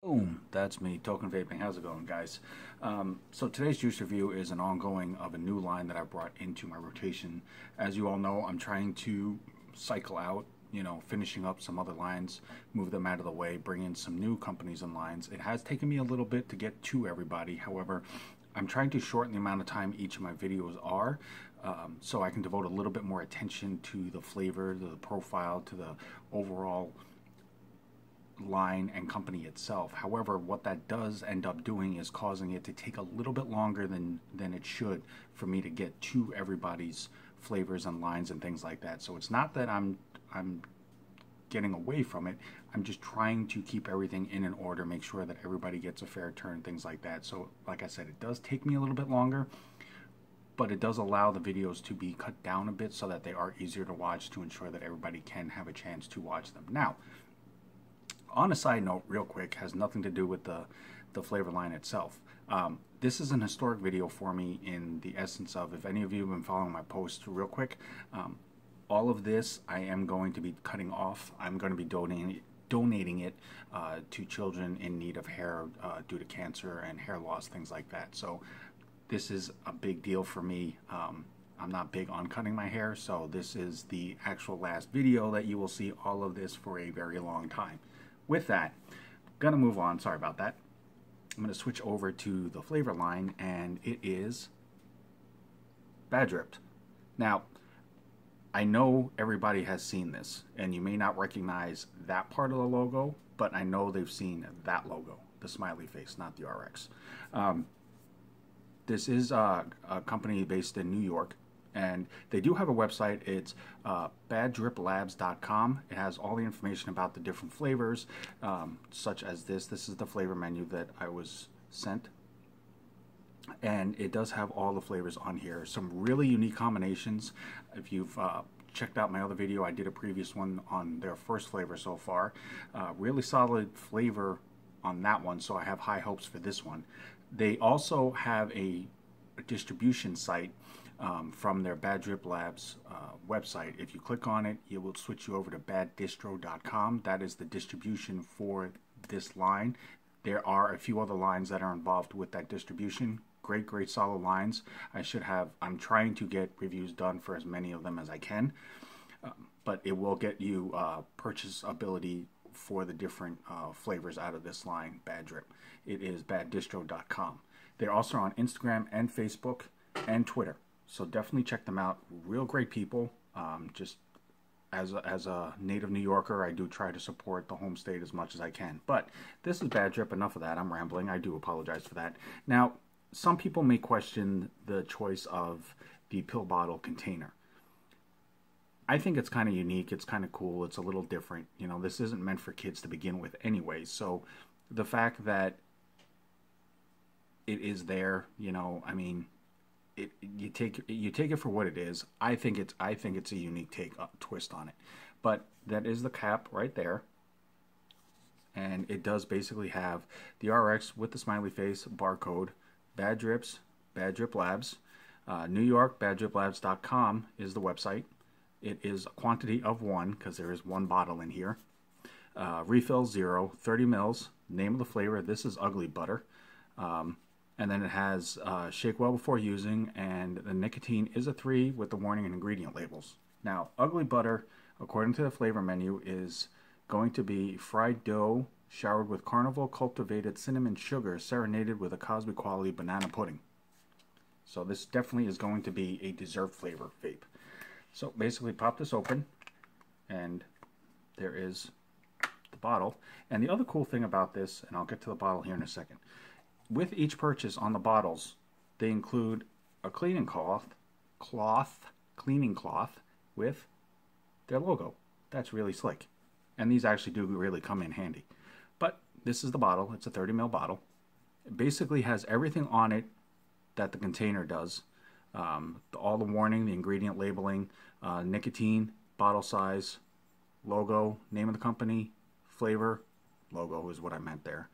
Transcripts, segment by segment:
Boom, that's me, Token Vaping. How's it going, guys? So today's juice review is an ongoing of a new line that I brought into my rotation. As you all know, I'm trying to cycle out, finishing up some other lines, move them out of the way, bring in some new companies and lines. It has taken me a little bit to get to everybody. However, I'm trying to shorten the amount of time each of my videos are, so I can devote a little bit more attention to the flavor, to the profile, to the overall line and company itself. However, what that does end up doing is causing it to take a little bit longer than it should for me to get to everybody's flavors and lines and things like that. So it's not that I'm getting away from it. I'm just trying to keep everything in an order, make sure that everybody gets a fair turn, things like that. So like I said, it does take me a little bit longer, but it does allow the videos to be cut down a bit so that they are easier to watch, to ensure that everybody can have a chance to watch them. Now, on a side note, real quick, has nothing to do with the flavor line itself. This is an historic video for me in the essence of, if any of you have been following my posts real quick, all of this I am going to be cutting off. I'm going to be donating it to children in need of hair due to cancer and hair loss, things like that. So this is a big deal for me. I'm not big on cutting my hair, so this is the actual last video that you will see all of this for a very long time. With that, I'm gonna move on. Sorry about that. I'm gonna switch over to the flavor line, and it is Bad Dripped. Now, I know everybody has seen this, and you may not recognize that part of the logo, but I know they've seen that logo, the smiley face, not the RX. This is a company based in New York, and they do have a website. It's baddriplabs.com. It has all the information about the different flavors, such as this. This is the flavor menu that I was sent, and it does have all the flavors on here. Some really unique combinations. If you've checked out my other video, I did a previous one on their first flavor so far. Really solid flavor on that one, so I have high hopes for this one. They also have a distribution site from their Bad Drip Labs website. If you click on it, it will switch you over to baddistro.com. That is the distribution for this line. There are a few other lines that are involved with that distribution. Great solid lines. I'm trying to get reviews done for as many of them as I can, but it will get you purchase ability for the different flavors out of this line, Bad Drip. It is baddistro.com. They're also on Instagram and Facebook and Twitter. So definitely check them out. Real great people. Just as a native New Yorker, I do try to support the home state as much as I can. But this is Bad Drip. Enough of that. I'm rambling. I do apologize for that. Now, some people may question the choice of the pill bottle container. I think it's kind of unique. It's kind of cool. It's a little different. This isn't meant for kids to begin with anyway. So the fact that it is there, I mean, you take it for what it is. I think it's a unique twist on it. But that is the cap right there, and it does basically have the RX with the smiley face barcode. Bad Drips, Bad Drip Labs, New York. BadDripLabs.com is the website. It is a quantity of 1 because there is 1 bottle in here. Refill 0, 30 mils. Name of the flavor. This is Ugly Butter. And then it has shake well before using, and the nicotine is a 3 with the warning and ingredient labels. Now, Ugly Butter, according to the flavor menu, is going to be fried dough showered with carnival cultivated cinnamon sugar, serenaded with a Cosby quality banana pudding. So this definitely is going to be a dessert flavor vape. So basically, pop this open, and there is the bottle. And the other cool thing about this, and I'll get to the bottle here in a second, with each purchase on the bottles, they include a cleaning cloth with their logo. That's really slick. And these actually do really come in handy. But this is the bottle. It's a 30 ml bottle. It basically has everything on it that the container does. All the warning, the ingredient labeling, nicotine, bottle size, logo, name of the company, flavor, logo is what I meant there.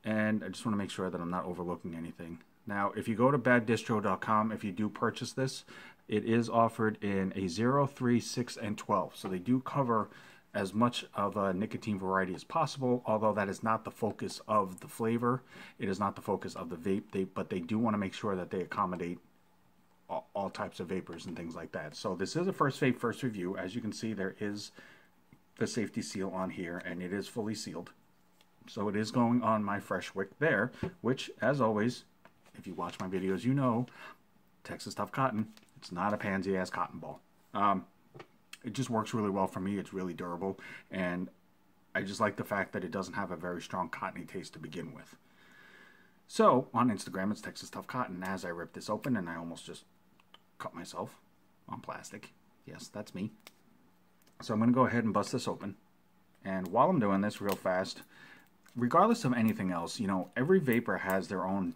And I just want to make sure that I'm not overlooking anything. Now, if you go to baddistro.com, if you do purchase this, it is offered in a 0, 3, 6, and 12. So they do cover as much of a nicotine variety as possible, although that is not the focus of the flavor. It is not the focus of the vape, but they do want to make sure that they accommodate all types of vapors and things like that. So this is a first vape, first review. As you can see, there is the safety seal on here, and it is fully sealed. So it is going on my fresh wick there, which, as always, if you watch my videos, you know, Texas Tough Cotton, it's not a pansy-ass cotton ball. It just works really well for me. It's really durable, and I just like the fact that it doesn't have a very strong cottony taste to begin with. So, on Instagram, it's Texas Tough Cotton. As I rip this open, and I almost just cut myself on plastic. Yes, that's me. So I'm going to go ahead and bust this open. And while I'm doing this real fast, regardless of anything else, you know, every vapor has their own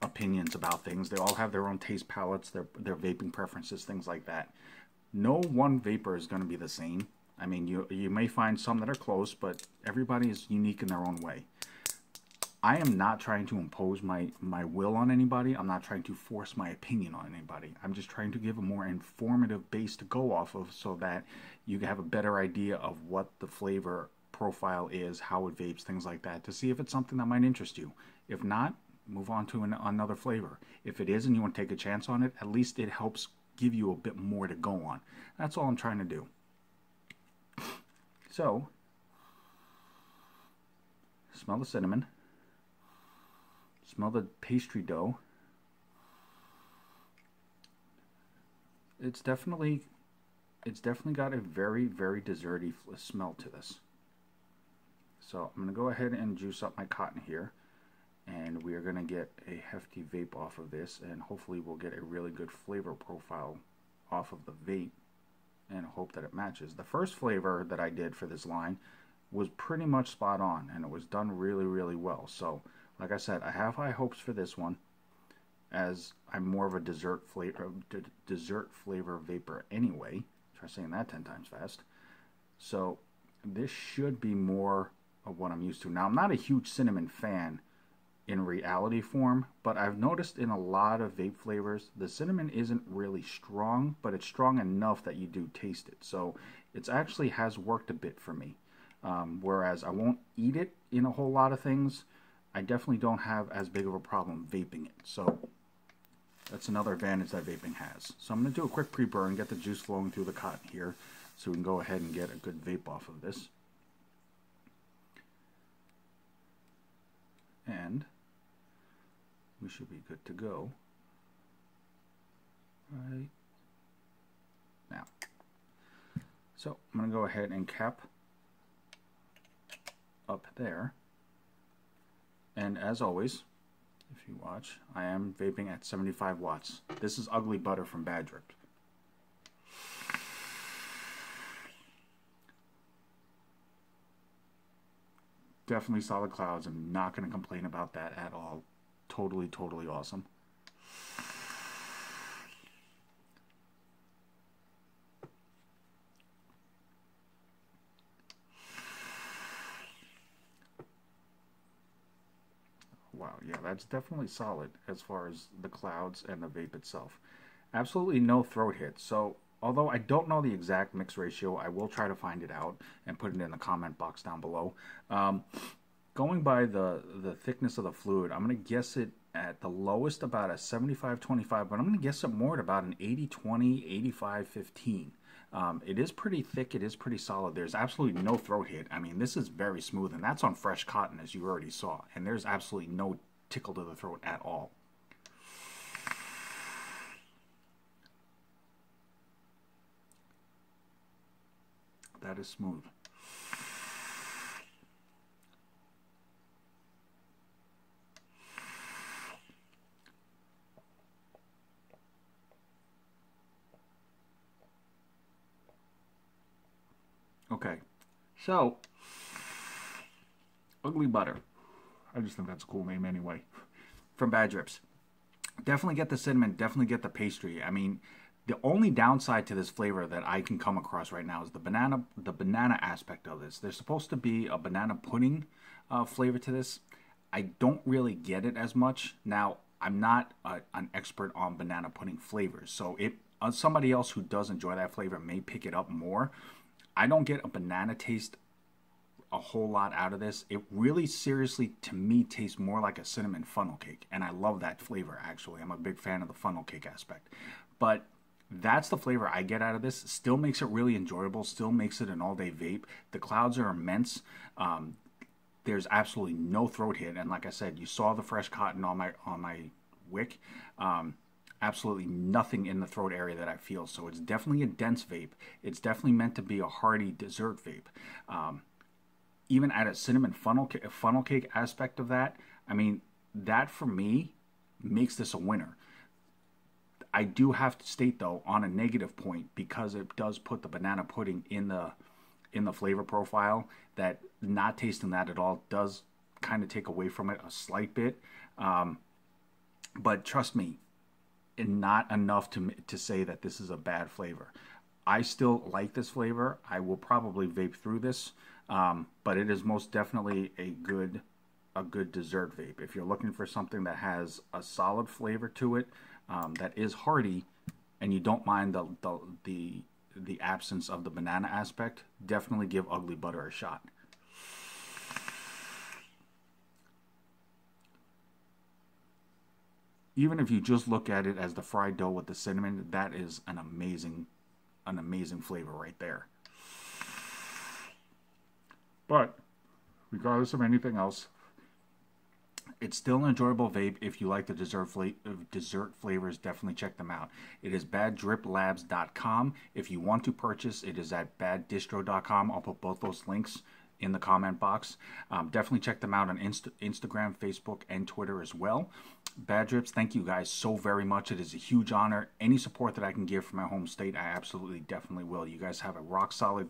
opinions about things. They all have their own taste palettes, their vaping preferences, things like that. No one vapor is going to be the same. I mean, you may find some that are close, but everybody is unique in their own way. I am not trying to impose my will on anybody. I'm not trying to force my opinion on anybody. I'm just trying to give a more informative base to go off of so that you have a better idea of what the flavor profile is, how it vapes, things like that, to see if it's something that might interest you. If not, move on to another flavor. If it is and you want to take a chance on it, at least it helps give you a bit more to go on. That's all I'm trying to do. So, smell the cinnamon. Smell the pastry dough. It's definitely got a very, very desserty smell to this. So I'm going to go ahead and juice up my cotton here, and we are going to get a hefty vape off of this, and hopefully we'll get a really good flavor profile off of the vape, and hope that it matches. The first flavor that I did for this line was pretty much spot on, and it was done really, really well. So like I said, I have high hopes for this one, as I'm more of a dessert flavor vapor anyway. Try saying that 10 times fast. So this should be more of what I'm used to. Now, I'm not a huge cinnamon fan in reality form, but I've noticed in a lot of vape flavors, the cinnamon isn't really strong, but it's strong enough that you do taste it. So it actually has worked a bit for me. Whereas I won't eat it in a whole lot of things, I definitely don't have as big of a problem vaping it. So that's another advantage that vaping has. So I'm going to do a quick pre-burn, get the juice flowing through the cotton here, so we can go ahead and get a good vape off of this. And we should be good to go right now. So I'm going to go ahead and cap up there. And as always, if you watch, I am vaping at 75 watts. This is Ugly Butter from Bad Drip. Definitely solid clouds. I'm not going to complain about that at all. Totally, totally awesome. Wow, yeah, that's definitely solid as far as the clouds and the vape itself. Absolutely no throat hit. So, although I don't know the exact mix ratio, I will try to find it out and put it in the comment box down below. Going by the thickness of the fluid, I'm going to guess it at the lowest about a 75-25, but I'm going to guess it more at about an 80-20, 85-15. It is pretty thick. It is pretty solid. There's absolutely no throat hit. I mean, this is very smooth, and that's on fresh cotton, as you already saw. And there's absolutely no tickle to the throat at all. That is smooth. Okay, so Ugly Butter. I just think that's a cool name anyway. From Bad Drips. Definitely get the cinnamon, definitely get the pastry. I mean, the only downside to this flavor that I can come across right now is the banana aspect of this. There's supposed to be a banana pudding flavor to this. I don't really get it as much. Now, I'm not an expert on banana pudding flavors, so somebody else who does enjoy that flavor may pick it up more. I don't get a banana taste a whole lot out of this. It really seriously, to me, tastes more like a cinnamon funnel cake, and I love that flavor, actually. I'm a big fan of the funnel cake aspect. But that's the flavor I get out of this. Still makes it really enjoyable, still makes it an all-day vape. The clouds are immense. There's absolutely no throat hit, and like I said, you saw the fresh cotton on my wick. Absolutely nothing in the throat area that I feel. So it's definitely a dense vape. It's definitely meant to be a hearty dessert vape. Even at a cinnamon funnel cake aspect of that, I mean, that for me makes this a winner. I do have to state though, on a negative point, because it does put the banana pudding in the flavor profile, that not tasting that at all does kind of take away from it a slight bit. But trust me, not enough to say that this is a bad flavor. I still like this flavor. I will probably vape through this, but it is most definitely a good dessert vape. If you're looking for something that has a solid flavor to it, that is hearty, and you don't mind the absence of the banana aspect, definitely give Ugly Butter a shot. Even if you just look at it as the fried dough with the cinnamon, that is an amazing flavor right there. But regardless of anything else, it's still an enjoyable vape. If you like the dessert flavors, definitely check them out. It is baddriplabs.com. If you want to purchase, it is at baddistro.com. I'll put both those links in the comment box. Definitely check them out on Instagram, Facebook, and Twitter as well. Bad Drips, thank you guys so very much. It is a huge honor. Any support that I can give for my home state, I absolutely definitely will. You guys have a rock solid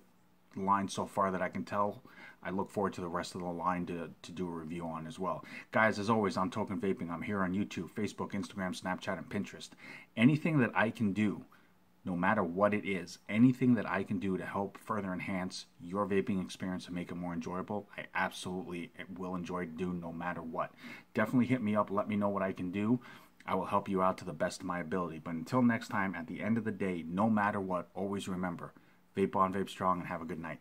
line so far that I can tell. I look forward to the rest of the line to do a review on as well. Guys, as always, I'm Token Vaping. I'm here on YouTube, Facebook, Instagram, Snapchat, and Pinterest. Anything that I can do, no matter what it is, anything that I can do to help further enhance your vaping experience and make it more enjoyable, I absolutely will enjoy doing no matter what. Definitely hit me up, let me know what I can do. I will help you out to the best of my ability. But until next time, at the end of the day, no matter what, always remember, vape on, vape strong, and have a good night.